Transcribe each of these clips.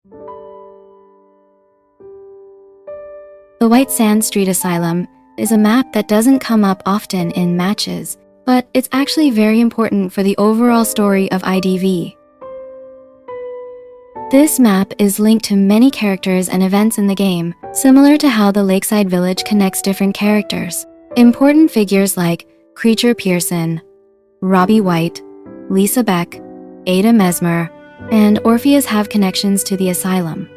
The White Sand Street Asylum is a map that doesn't come up often in matches, but it's actually very important for the overall story of IDV. This map is linked to many characters and events in the game, similar to how the Lakeside Village connects different characters. Important figures like Creature Pearson, Robbie White, Lisa Beck, Ada Mesmer, and Orpheus have connections to the Asylum.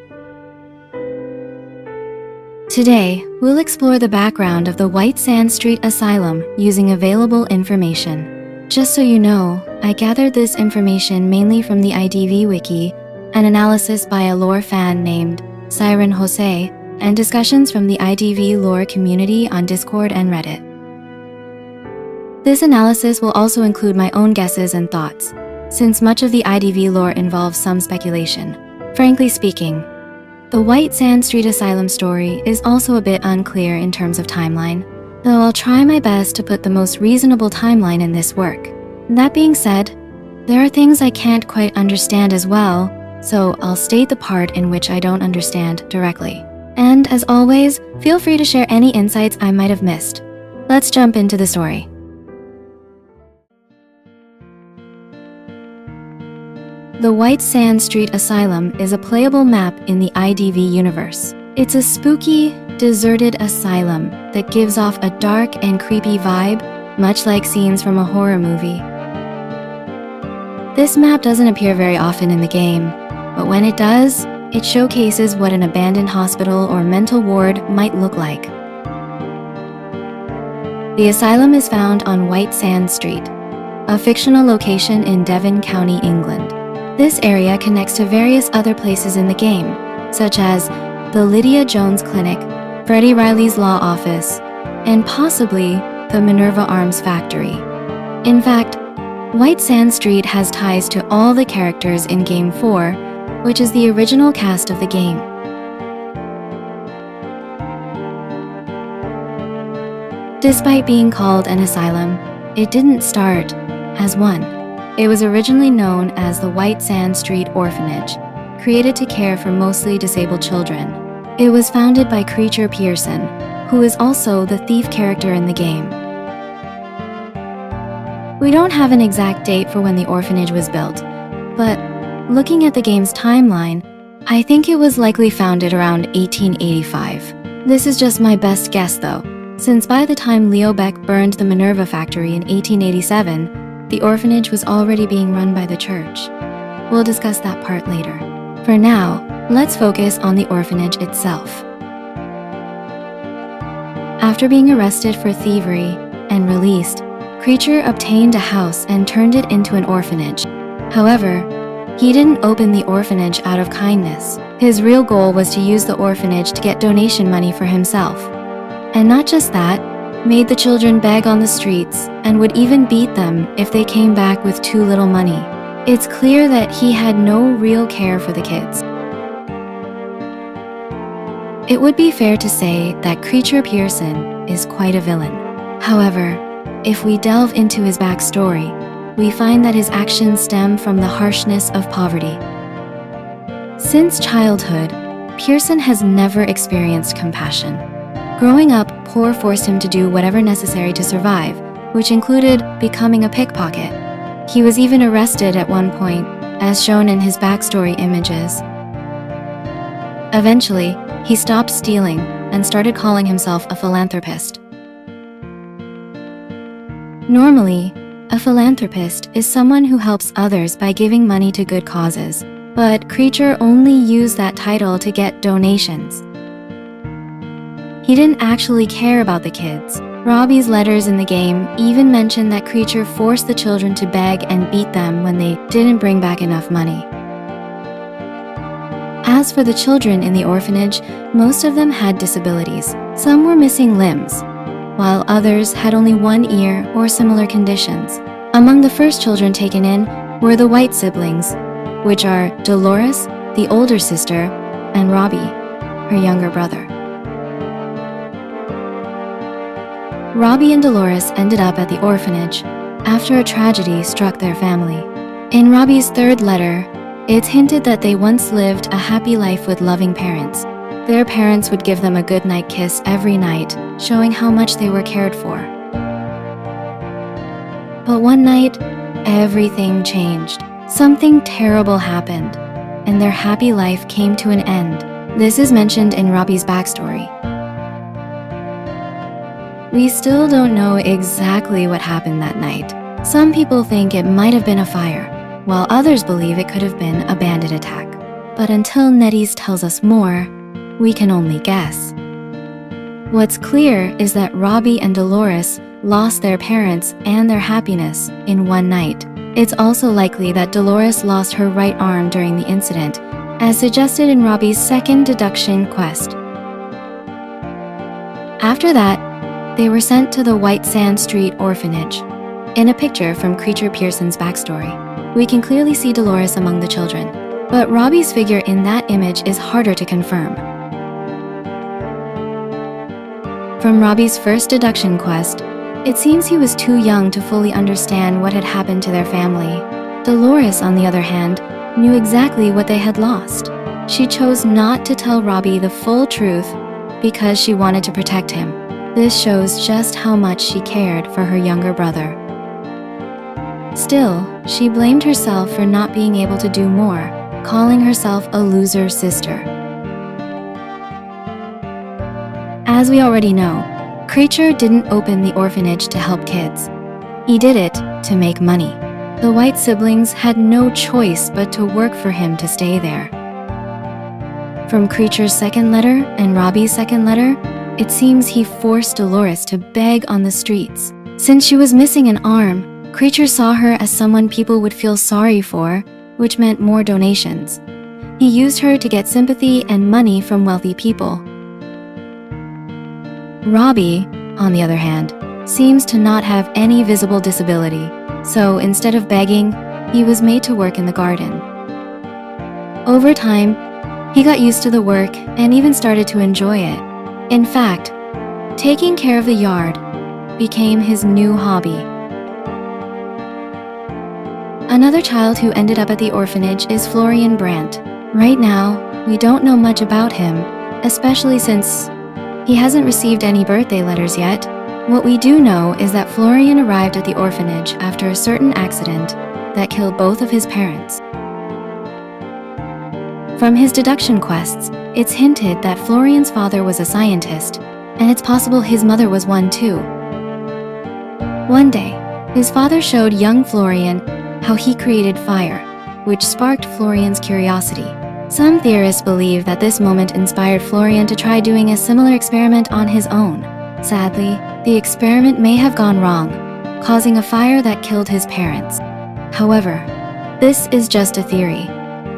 Today, we'll explore the background of the White Sand Street Asylum using available information. Just so you know, I gathered this information mainly from the IDV Wiki, an analysis by a lore fan named Siren Jose, and discussions from the IDV lore community on Discord and Reddit. This analysis will also include my own guesses and thoughts, since much of the IDV lore involves some speculation. Frankly speaking, the White Sand Street Asylum story is also a bit unclear in terms of timeline, though I'll try my best to put the most reasonable timeline in this work. That being said, there are things I can't quite understand as well, so I'll state the part in which I don't understand directly. And as always, feel free to share any insights I might have missed. Let's jump into the story. The White Sand Street Asylum is a playable map in the IDV universe. It's a spooky, deserted asylum that gives off a dark and creepy vibe, much like scenes from a horror movie. This map doesn't appear very often in the game, but when it does, it showcases what an abandoned hospital or mental ward might look like. The asylum is found on White Sand Street, a fictional location in Devon County, England. This area connects to various other places in the game, such as the Lydia Jones Clinic, Freddie Riley's law office, and possibly the Minerva Arms factory. In fact, White Sand Street has ties to all the characters in Game 4, which is the original cast of the game. Despite being called an asylum, it didn't start as one. It was originally known as the White Sand Street Orphanage, created to care for mostly disabled children. It was founded by Creature Pearson, who is also the thief character in the game. We don't have an exact date for when the orphanage was built, but looking at the game's timeline, I think it was likely founded around 1885. This is just my best guess though, since by the time Leo Beck burned the Minerva factory in 1887, the orphanage was already being run by the church. We'll discuss that part later. For now, let's focus on the orphanage itself. After being arrested for thievery and released, Creature obtained a house and turned it into an orphanage. However, he didn't open the orphanage out of kindness. His real goal was to use the orphanage to get donation money for himself. And not just that, made the children beg on the streets and would even beat them if they came back with too little money. It's clear that he had no real care for the kids. It would be fair to say that Creature Pearson is quite a villain. However, if we delve into his backstory, we find that his actions stem from the harshness of poverty. Since childhood, Pearson has never experienced compassion. Growing up, poor forced him to do whatever necessary to survive, which included becoming a pickpocket. He was even arrested at one point, as shown in his backstory images. Eventually, he stopped stealing and started calling himself a philanthropist. Normally, a philanthropist is someone who helps others by giving money to good causes, but Creature only used that title to get donations. He didn't actually care about the kids. Robbie's letters in the game even mention that Creature forced the children to beg and beat them when they didn't bring back enough money. As for the children in the orphanage, most of them had disabilities. Some were missing limbs, while others had only one ear or similar conditions. Among the first children taken in were the White siblings, which are Dolores, the older sister, and Robbie, her younger brother. Robbie and Dolores ended up at the orphanage after a tragedy struck their family. In Robbie's third letter, It's hinted that they once lived a happy life with loving parents. Their parents would give them a goodnight kiss every night, showing how much they were cared for. But one night, everything changed. Something terrible happened, and their happy life came to an end. This is mentioned in Robbie's backstory. We still don't know exactly what happened that night. Some people think it might have been a fire, while others believe it could have been a bandit attack. But until NetEase tells us more, we can only guess. What's clear is that Robbie and Deross lost their parents and their happiness in one night. It's also likely that Deross lost her right arm during the incident, as suggested in Robbie's second deduction quest. After that, they were sent to the White Sand Street orphanage. In a picture from Creature Pearson's backstory, we can clearly see Deross among the children, but Robbie's figure in that image is harder to confirm. From Robbie's first deduction quest, it seems he was too young to fully understand what had happened to their family. Deross, on the other hand, knew exactly what they had lost. She chose not to tell Robbie the full truth because she wanted to protect him. This shows just how much she cared for her younger brother. Still, she blamed herself for not being able to do more, calling herself a loser sister. As we already know, Creature didn't open the orphanage to help kids. He did it to make money. The White siblings had no choice but to work for him to stay there. From Creature's second letter and Robbie's second letter, it seems he forced Deross to beg on the streets. Since she was missing an arm, Creature saw her as someone people would feel sorry for, which meant more donations. He used her to get sympathy and money from wealthy people. Robbie, on the other hand, seems to not have any visible disability, so instead of begging, he was made to work in the garden. Over time, he got used to the work and even started to enjoy it. In fact, taking care of the yard became his new hobby. Another child who ended up at the orphanage is Florian Brandt. Right now, we don't know much about him, especially since he hasn't received any birthday letters yet. What we do know is that Florian arrived at the orphanage after a certain accident that killed both of his parents. From his deduction quests, it's hinted that Florian's father was a scientist, and it's possible his mother was one too. One day, his father showed young Florian how he created fire, which sparked Florian's curiosity. Some theorists believe that this moment inspired Florian to try doing a similar experiment on his own. Sadly, the experiment may have gone wrong, causing a fire that killed his parents. However, this is just a theory.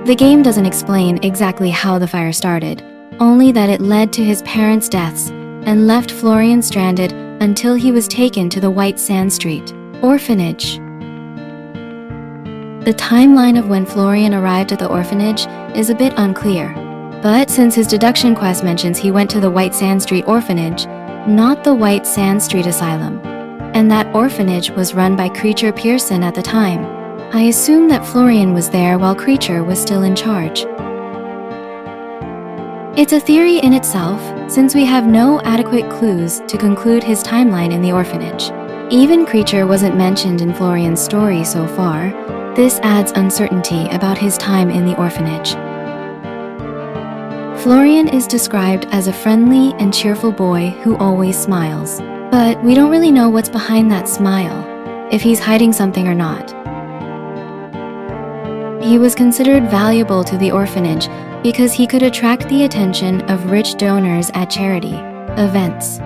The game doesn't explain exactly how the fire started, only that it led to his parents' deaths and left Florian stranded until he was taken to the White Sand Street orphanage. The timeline of when Florian arrived at the orphanage is a bit unclear, but since his deduction quest mentions he went to the White Sand Street orphanage, not the White Sand Street Asylum, and that orphanage was run by Creature Pearson at the time, I assume that Florian was there while Creature was still in charge. It's a theory in itself, since we have no adequate clues to conclude his timeline in the orphanage. Even Creature wasn't mentioned in Florian's story so far. This adds uncertainty about his time in the orphanage. Florian is described as a friendly and cheerful boy who always smiles. But we don't really know what's behind that smile, if he's hiding something or not. He was considered valuable to the orphanage because he could attract the attention of rich donors at charity events.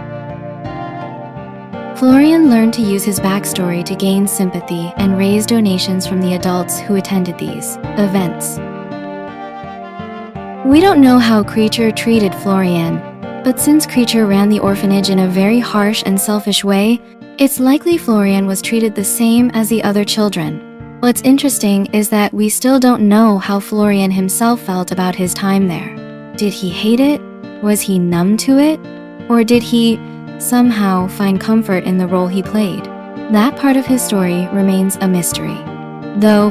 Florian learned to use his backstory to gain sympathy and raise donations from the adults who attended these events. We don't know how Creature treated Florian, but since Creature ran the orphanage in a very harsh and selfish way, it's likely Florian was treated the same as the other children. What's interesting is that we still don't know how Florian himself felt about his time there. Did he hate it? Was he numb to it? Or did he somehow find comfort in the role he played? That part of his story remains a mystery. Though,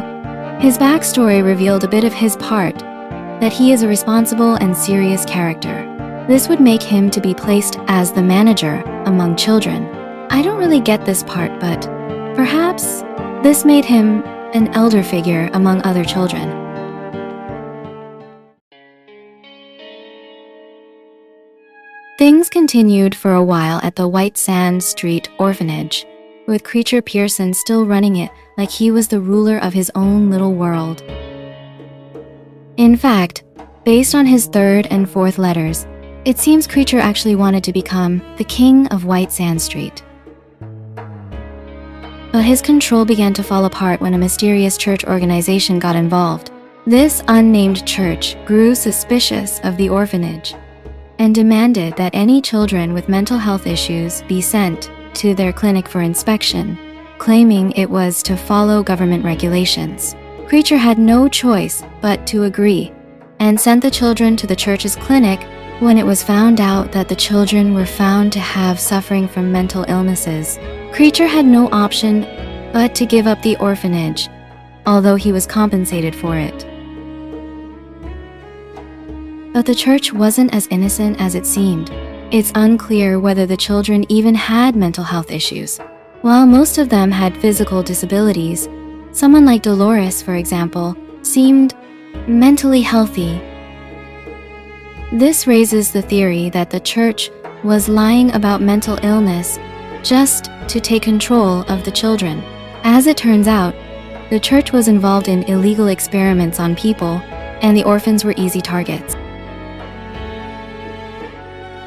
His backstory revealed a bit of his part, that he is a responsible and serious character. This would make him to be placed as the manager among children. I don't really get this part, but perhaps this made him an elder figure among other children. Things continued for a while at the White Sand Street orphanage, with Creature Pearson still running it like he was the ruler of his own little world. In fact, based on his third and fourth letters, it seems Creature actually wanted to become the king of White Sand Street. But his control began to fall apart when a mysterious church organization got involved. This unnamed church grew suspicious of the orphanage and demanded that any children with mental health issues be sent to their clinic for inspection, claiming it was to follow government regulations. Creature had no choice but to agree and sent the children to the church's clinic when it was found out that the children were found to have suffering from mental illnesses. Creature had no option but to give up the orphanage, although he was compensated for it. But the church wasn't as innocent as it seemed. It's unclear whether the children even had mental health issues. While most of them had physical disabilities, someone like Deross, for example, seemed mentally healthy. This raises the theory that the church was lying about mental illness just to take control of the children. As it turns out, the church was involved in illegal experiments on people, and the orphans were easy targets.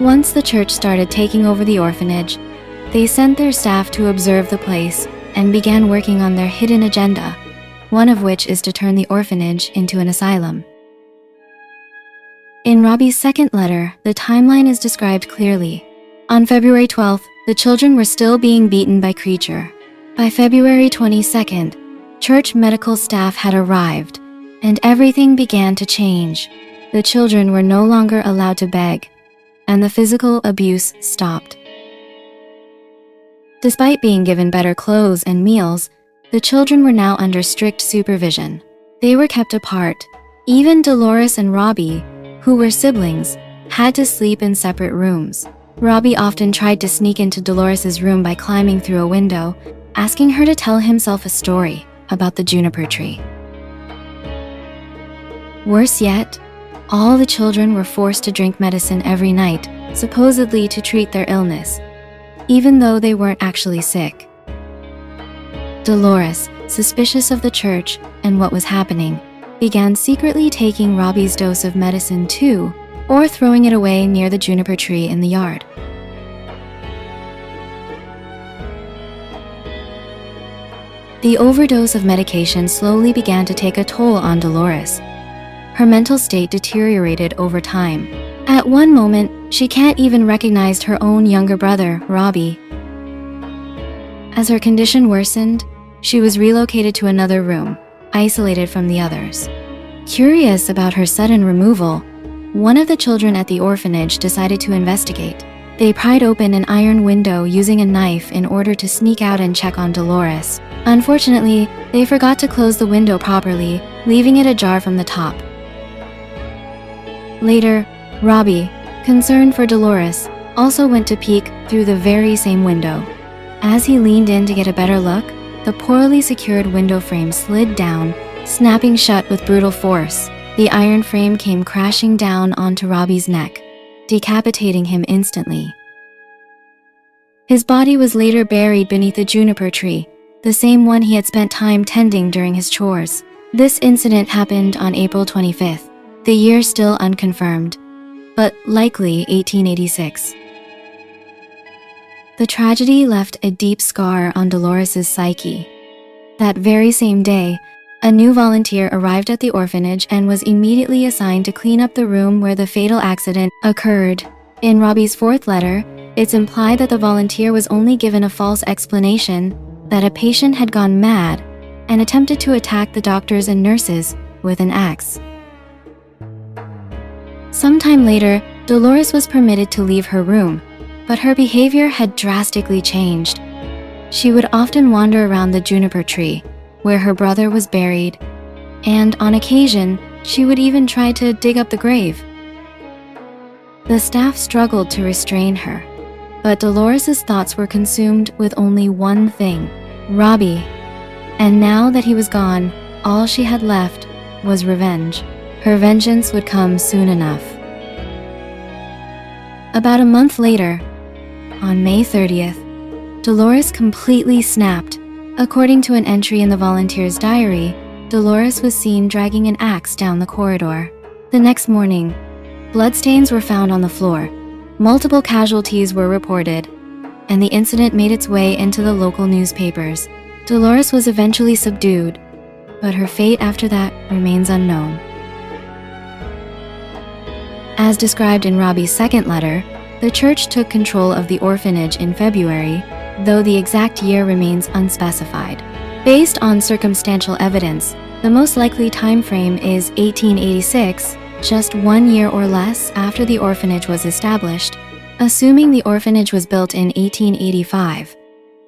Once the church started taking over the orphanage, they sent their staff to observe the place and began working on their hidden agenda, one of which is to turn the orphanage into an asylum. In Robbie's second letter, the timeline is described clearly. On February 12th, the children were still being beaten by Creature. By February 22nd, church medical staff had arrived, and everything began to change. The children were no longer allowed to beg, and the physical abuse stopped. Despite being given better clothes and meals, the children were now under strict supervision. They were kept apart. Even Deross and Robbie, who were siblings, had to sleep in separate rooms. Robbie often tried to sneak into Deross's room by climbing through a window, asking her to tell himself a story about the juniper tree. Worse yet, all the children were forced to drink medicine every night, supposedly to treat their illness, even though they weren't actually sick. Deross, suspicious of the church and what was happening, began secretly taking Robbie's dose of medicine too, or throwing it away near the juniper tree in the yard. The overdose of medication slowly began to take a toll on Deross. Her mental state deteriorated over time. At one moment, she can't even recognize her own younger brother, Robbie. As her condition worsened, she was relocated to another room, isolated from the others. Curious about her sudden removal, one of the children at the orphanage decided to investigate. They pried open an iron window using a knife in order to sneak out and check on Deross. Unfortunately, they forgot to close the window properly, leaving it ajar from the top. Later, Robbie, concerned for Deross, also went to peek through the very same window. As he leaned in to get a better look, the poorly secured window frame slid down, snapping shut with brutal force. The iron frame came crashing down onto Robbie's neck, decapitating him instantly. His body was later buried beneath a juniper tree, the same one he had spent time tending during his chores. This incident happened on April 25th, the year still unconfirmed, but likely 1886. The tragedy left a deep scar on Deross's psyche. That very same day, a new volunteer arrived at the orphanage and was immediately assigned to clean up the room where the fatal accident occurred. In Robbie's fourth letter, it's implied that the volunteer was only given a false explanation that a patient had gone mad and attempted to attack the doctors and nurses with an axe. Sometime later, Deross was permitted to leave her room, but her behavior had drastically changed. She would often wander around the juniper tree, where her brother was buried, and on occasion, she would even try to dig up the grave. The staff struggled to restrain her, but Dolores' thoughts were consumed with only one thing: Robbie. And now that he was gone, all she had left was revenge. Her vengeance would come soon enough. About a month later, on May 30th, Dolores completely snapped. According to an entry in the volunteer's diary, Dolores was seen dragging an axe down the corridor. The next morning, bloodstains were found on the floor. Multiple casualties were reported, and the incident made its way into the local newspapers. Dolores was eventually subdued, but her fate after that remains unknown. As described in Robbie's second letter, the church took control of the orphanage in February, though the exact year remains unspecified. Based on circumstantial evidence, the most likely time frame is 1886, just 1 year or less after the orphanage was established, assuming the orphanage was built in 1885.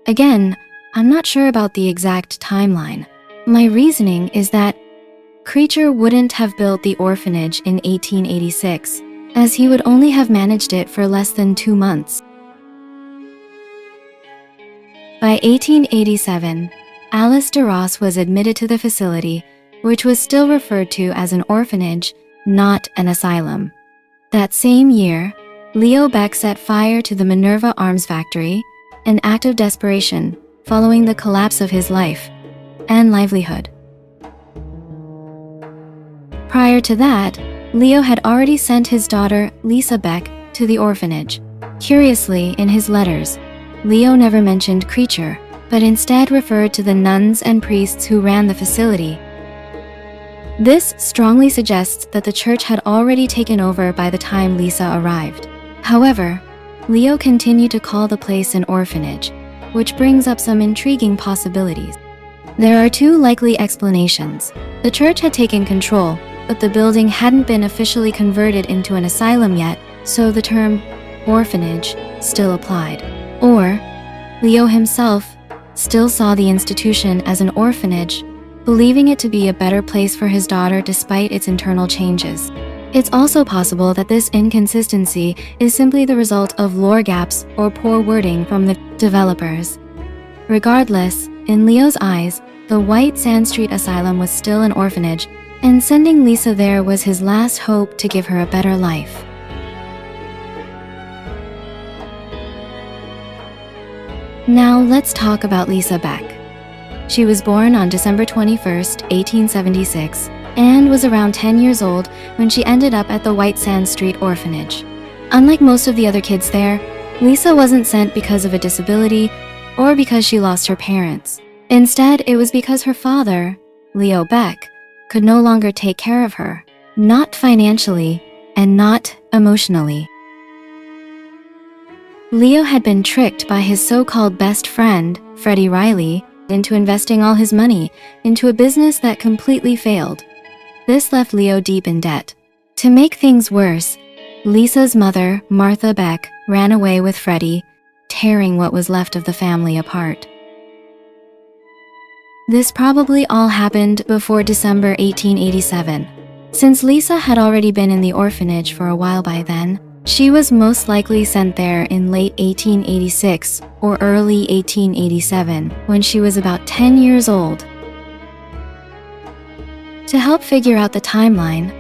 Again, I'm not sure about the exact timeline. My reasoning is that Creature wouldn't have built the orphanage in 1886, as he would only have managed it for less than 2 months. By 1887, Alice Deross was admitted to the facility, which was still referred to as an orphanage, not an asylum. That same year, Leo Beck set fire to the Minerva Arms Factory, an act of desperation following the collapse of his life and livelihood. Prior to that, Leo had already sent his daughter, Lisa Beck, to the orphanage. Curiously, in his letters, Leo never mentioned Creature, but instead referred to the nuns and priests who ran the facility. This strongly suggests that the church had already taken over by the time Lisa arrived. However, Leo continued to call the place an orphanage, which brings up some intriguing possibilities. There are 2 likely explanations. The church had taken control, but the building hadn't been officially converted into an asylum yet, so the term orphanage still applied. Or Leo himself still saw the institution as an orphanage, believing it to be a better place for his daughter despite its internal changes. It's also possible that this inconsistency is simply the result of lore gaps or poor wording from the developers. Regardless, in Leo's eyes, the White Sand Street Asylum was still an orphanage, and sending Lisa there was his last hope to give her a better life. Now let's talk about Lisa Beck. She was born on December 21st, 1876, and was around 10 years old when she ended up at the White Sand Street Orphanage. Unlike most of the other kids there, Lisa wasn't sent because of a disability or because she lost her parents. Instead, it was because her father, Leo Beck, could no longer take care of her, not financially and not emotionally. Leo had been tricked by his so-called best friend, Freddie Riley, into investing all his money into a business that completely failed. This left Leo deep in debt. To make things worse, Lisa's mother, Martha Beck, ran away with Freddie, tearing what was left of the family apart. This probably all happened before December 1887. Since Lisa had already been in the orphanage for a while by then, she was most likely sent there in late 1886 or early 1887 when she was about 10 years old. To help figure out the timeline,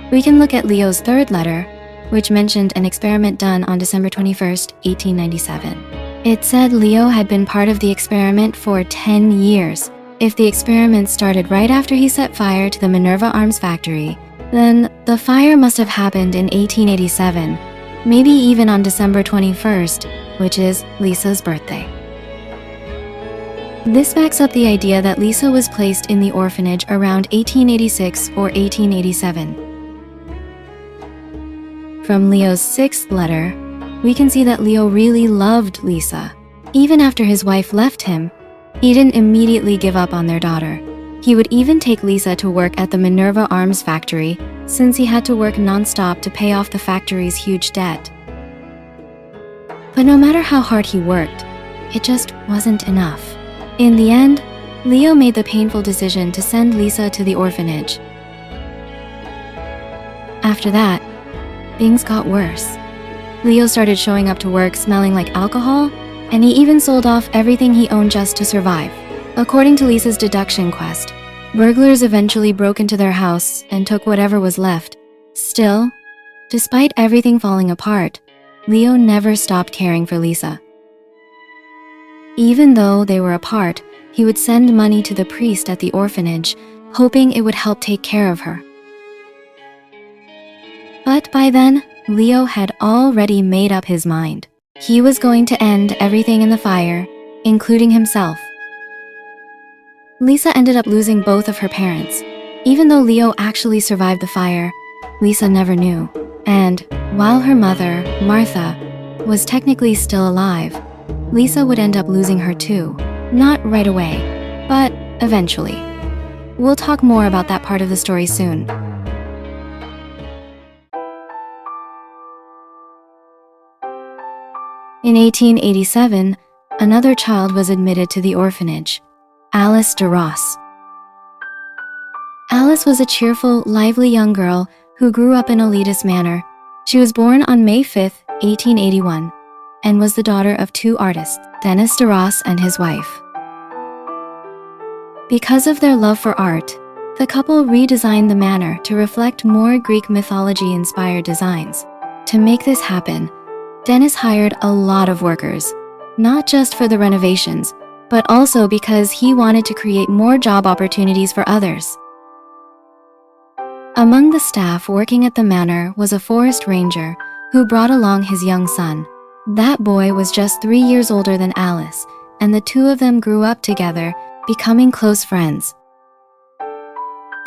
we can look at Leo's third letter, which mentioned an experiment done on December 21st, 1897. It said Leo had been part of the experiment for 10 years. If the experiment started right after he set fire to the Minerva Arms Factory, then the fire must have happened in 1887, maybe even on December 21st, which is Lisa's birthday. This backs up the idea that Lisa was placed in the orphanage around 1886 or 1887. From Leo's sixth letter, we can see that Leo really loved Lisa. Even after his wife left him, he didn't immediately give up on their daughter. He would even take Lisa to work at the Minerva Arms Factory, since he had to work non-stop to pay off the factory's huge debt. But no matter how hard he worked, it just wasn't enough. In the end, Leo made the painful decision to send Lisa to the orphanage. After that, things got worse. Leo started showing up to work smelling like alcohol, and he even sold off everything he owned just to survive. According to Lisa's deduction quest, burglars eventually broke into their house and took whatever was left. Still, despite everything falling apart, Leo never stopped caring for Lisa. Even though they were apart, he would send money to the priest at the orphanage, hoping it would help take care of her. But by then, Leo had already made up his mind. He was going to end everything in the fire, including himself. Lisa ended up losing both of her parents. Even though Leo actually survived the fire, Lisa never knew. And while her mother, Martha, was technically still alive, Lisa would end up losing her too. Not right away, but eventually. We'll talk more about that part of the story soon. In 1887, another child was admitted to the orphanage, Alice Deross. Alice was a cheerful, lively young girl who grew up in elitist manner. She was born on May 5, 1881, and was the daughter of two artists, Denis Deross and his wife. Because of their love for art, the couple redesigned the manor to reflect more Greek mythology-inspired designs. To make this happen, Denis hired a lot of workers, not just for the renovations, but also because he wanted to create more job opportunities for others. Among the staff working at the manor was a forest ranger who brought along his young son. That boy was just 3 years older than Alice, and the two of them grew up together, becoming close friends.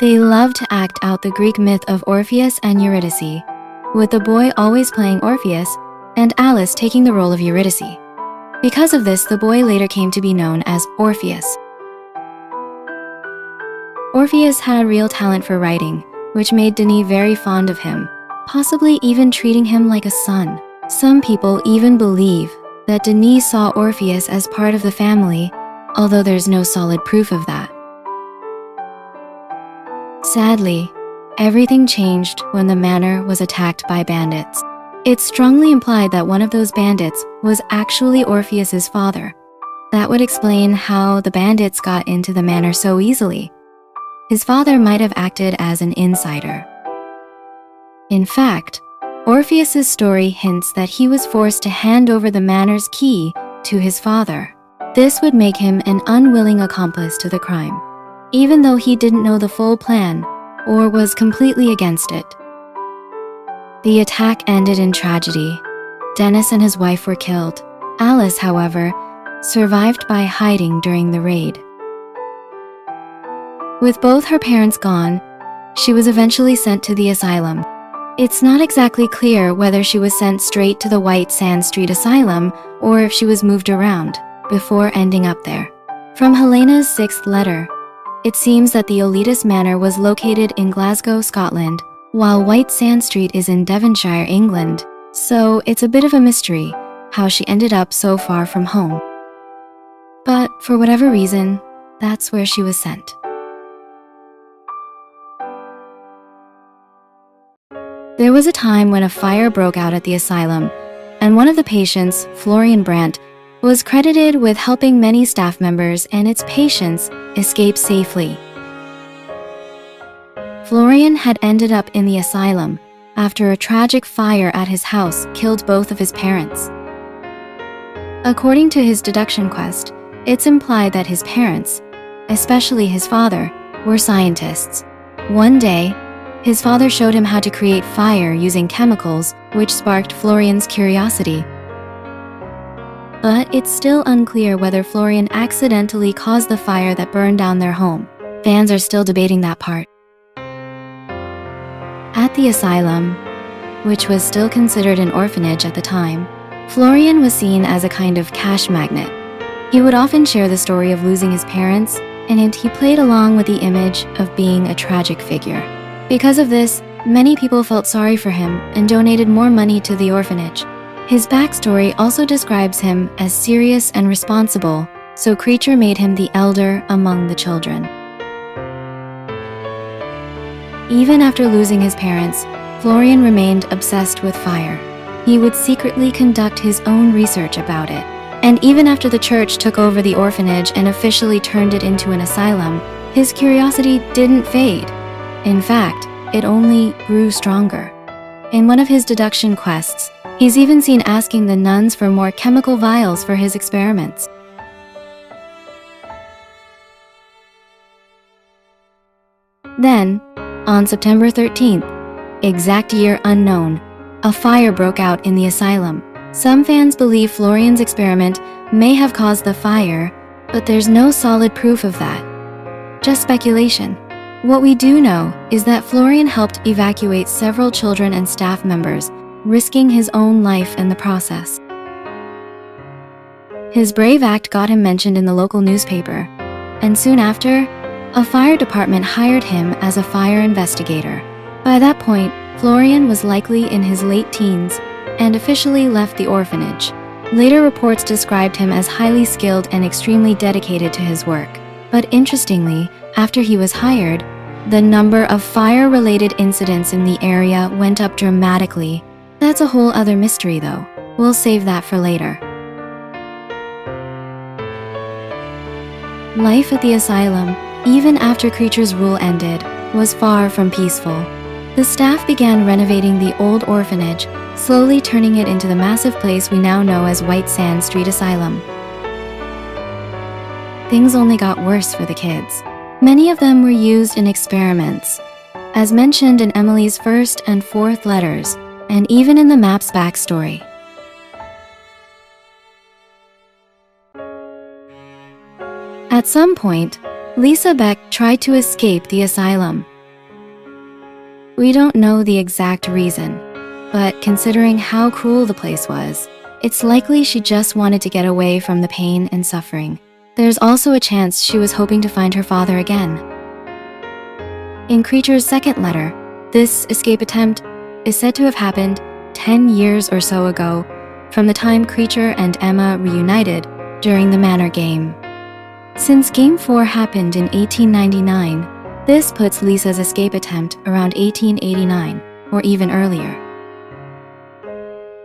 They loved to act out the Greek myth of Orpheus and Eurydice, with the boy always playing Orpheus and Alice taking the role of Eurydice. Because of this, the boy later came to be known as Orpheus. Orpheus had real talent for writing, which made Denis very fond of him, possibly even treating him like a son. Some people even believe that Denis saw Orpheus as part of the family, although there's no solid proof of that. Sadly, everything changed when the manor was attacked by bandits. It's strongly implied that one of those bandits was actually Orpheus's father. That would explain how the bandits got into the manor so easily. His father might have acted as an insider. In fact, Orpheus's story hints that he was forced to hand over the manor's key to his father. This would make him an unwilling accomplice to the crime, even though he didn't know the full plan or was completely against it. The attack ended in tragedy. Denis and his wife were killed. Alice, however, survived by hiding during the raid. With both her parents gone, she was eventually sent to the asylum. It's not exactly clear whether she was sent straight to the White Sand Street Asylum or if she was moved around before ending up there. From Helena's 6th letter, it seems that the elitist manor was located in Glasgow, Scotland, while White Sand Street is in Devonshire, England, so it's a bit of a mystery how she ended up so far from home. But for whatever reason, that's where she was sent. There was a time when a fire broke out at the asylum, and one of the patients, Florian Brandt, was credited with helping many staff members and its patients escape safely. Florian had ended up in the asylum after a tragic fire at his house killed both of his parents. According to his deduction quest, it's implied that his parents, especially his father, were scientists. One day, his father showed him how to create fire using chemicals, which sparked Florian's curiosity. But it's still unclear whether Florian accidentally caused the fire that burned down their home. Fans are still debating that part. At the asylum, which was still considered an orphanage at the time, Florian was seen as a kind of cash magnet. He would often share the story of losing his parents, and he played along with the image of being a tragic figure. Because of this, many people felt sorry for him and donated more money to the orphanage. His backstory also describes him as serious and responsible, so Creature made him the elder among the children. Even after losing his parents, Florian remained obsessed with fire. He would secretly conduct his own research about it. And even after the church took over the orphanage and officially turned it into an asylum, his curiosity didn't fade. In fact, it only grew stronger. In one of his deduction quests, he's even seen asking the nuns for more chemical vials for his experiments. Then, on September 13th, exact year unknown, a fire broke out in the asylum. Some fans believe Florian's experiment may have caused the fire, but there's no solid proof of that. Just speculation. What we do know is that Florian helped evacuate several children and staff members, risking his own life in the process. His brave act got him mentioned in the local newspaper, and soon after, a fire department hired him as a fire investigator. By that point, Florian was likely in his late teens and officially left the orphanage. Later reports described him as highly skilled and extremely dedicated to his work. But interestingly, after he was hired, the number of fire-related incidents in the area went up dramatically. That's a whole other mystery though. We'll save that for later. Life at the asylum, even after Creature's rule ended, was far from peaceful. The staff began renovating the old orphanage, slowly turning it into the massive place we now know as White Sand Street Asylum. Things only got worse for the kids. Many of them were used in experiments, as mentioned in Emily's first and fourth letters, and even in the map's backstory. At some point, Lisa Beck tried to escape the asylum. We don't know the exact reason, but considering how cruel the place was, it's likely she just wanted to get away from the pain and suffering. There's also a chance she was hoping to find her father again. In Creature's second letter, this escape attempt is said to have happened 10 years or so ago, from the time Creature and Emma reunited during the Manor game. Since Game 4 happened in 1899, this puts Lisa's escape attempt around 1889, or even earlier.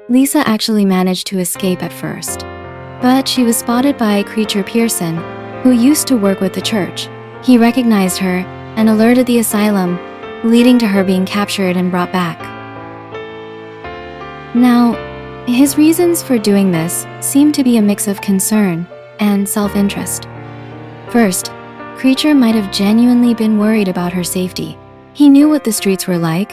Lisa actually managed to escape at first, but she was spotted by Creature Pearson, who used to work with the church. He recognized her and alerted the asylum, leading to her being captured and brought back. Now, his reasons for doing this seem to be a mix of concern and self-interest. First, Creature might have genuinely been worried about her safety. He knew what the streets were like,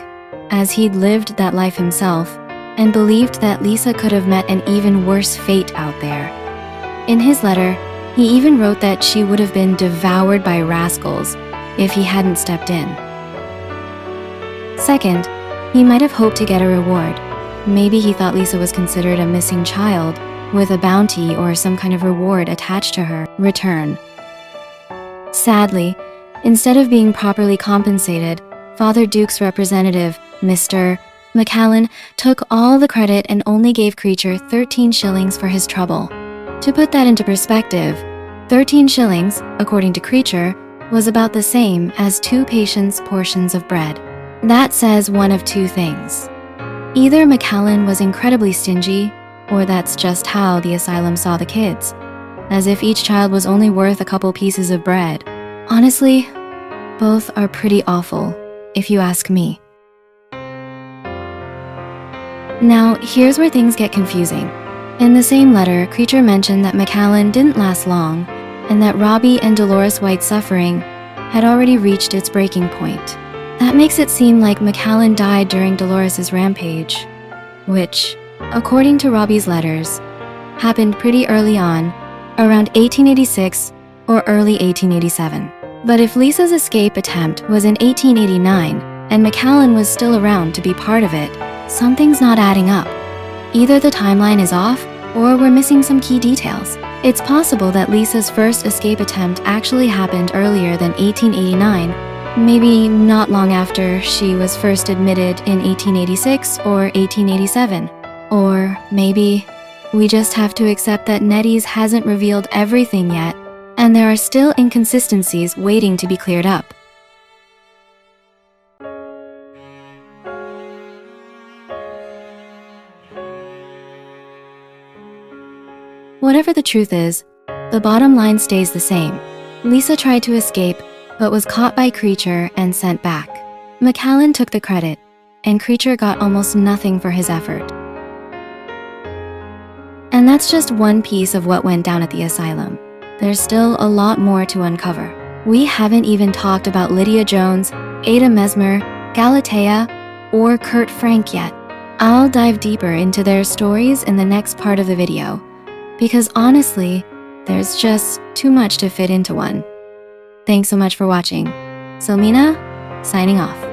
as he'd lived that life himself, and believed that Lisa could have met an even worse fate out there. In his letter, he even wrote that she would have been devoured by rascals if he hadn't stepped in. Second, he might have hoped to get a reward. Maybe he thought Lisa was considered a missing child, with a bounty or some kind of reward attached to her return. Sadly, instead of being properly compensated, Father Duke's representative, Mr. McCallan, took all the credit and only gave Creature 13 shillings for his trouble. To put that into perspective, 13 shillings, according to Creature, was about the same as 2 patients' portions of bread. That says one of 2 things. Either McCallan was incredibly stingy, or that's just how the asylum saw the kids, as if each child was only worth a couple pieces of bread. Honestly, both are pretty awful, if you ask me. Now, here's where things get confusing. In the same letter, Creature mentioned that McCallan didn't last long, and that Robbie and Dolores White's suffering had already reached its breaking point. That makes it seem like McCallan died during Dolores' rampage, which, according to Robbie's letters, happened pretty early on, around 1886 or early 1887. But if Lisa's escape attempt was in 1889 and McCallan was still around to be part of it, something's not adding up. Either the timeline is off or we're missing some key details. It's possible that Lisa's first escape attempt actually happened earlier than 1889, maybe not long after she was first admitted in 1886 or 1887. Or maybe We just have to accept that NetEase hasn't revealed everything yet, and there are still inconsistencies waiting to be cleared up. Whatever the truth is, the bottom line stays the same. Lisa tried to escape, but was caught by Creature and sent back. McAllen took the credit, and Creature got almost nothing for his effort. And that's just one piece of what went down at the asylum. There's still a lot more to uncover. We haven't even talked about Lydia Jones, Ada Mesmer, Galatea, or Kurt Frank yet. I'll dive deeper into their stories in the next part of the video, because honestly, there's just too much to fit into one. Thanks so much for watching. Selmina, signing off.